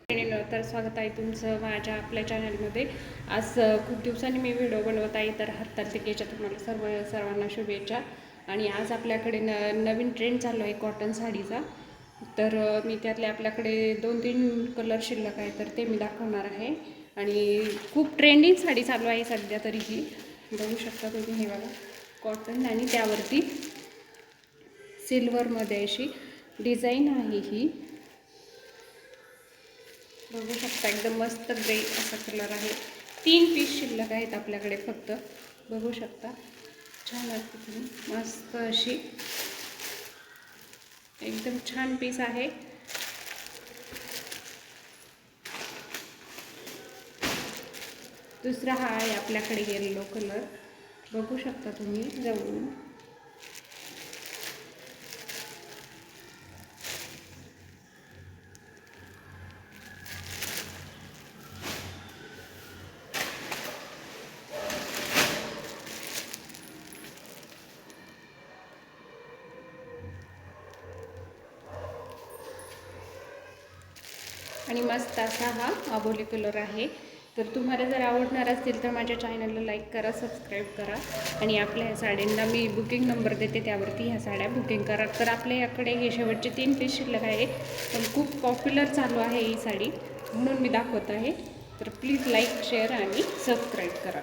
तर स्वागत आहे तुमचं माझ्या आपल्या चॅनलमध्ये. आज खूप दिवसांनी मी व्हिडिओ बनवत आहे, तर हरतालिकेच्या तुम्हाला सर्वांना शुभेच्छा. आणि आज आपल्याकडे नवीन ट्रेंड चालू आहे कॉटन साडीचा. तर मी त्यातले आपल्याकडे 2-3 कलर शिल्लक आहे, तर ते मी दाखवणार आहे. आणि खूप ट्रेंडिंग साडी चालू आहे सध्या तरी ही बघू शकता तुम्ही. हे बघा कॉटन आणि त्यावरती सिल्वरमध्ये अशी डिझाईन आहे ही, बघू शकता. एकदम मस्त ग्रे असा कलर आहे. 3 पीस शिल्लक आहेत आपल्याकडे फक्त, बघू शकता. छान असते तुम्ही, मस्त अशी एकदम छान पीस आहे. दुसरा हा आहे आपल्याकडे येलो कलर, बघू शकता तुम्ही जवळून. आणि मस्त असा हा आबोली कलर आहे. तर तुम्हाला जर आवडणार असतील तर माझ्या चॅनलला लाईक करा, सबस्क्राईब करा. आणि आपल्या ह्या साड्यांना मी बुकिंग नंबर देते, त्यावरती ह्या साड्या बुकिंग करा. तर आपल्या याकडे हे शेवटचे 3 पीस शिल्लक आहे, पण खूप पॉप्युलर चालू आहे ही साडी, म्हणून मी दाखवत आहे. तर प्लीज लाईक, शेअर आणि सबस्क्राईब करा.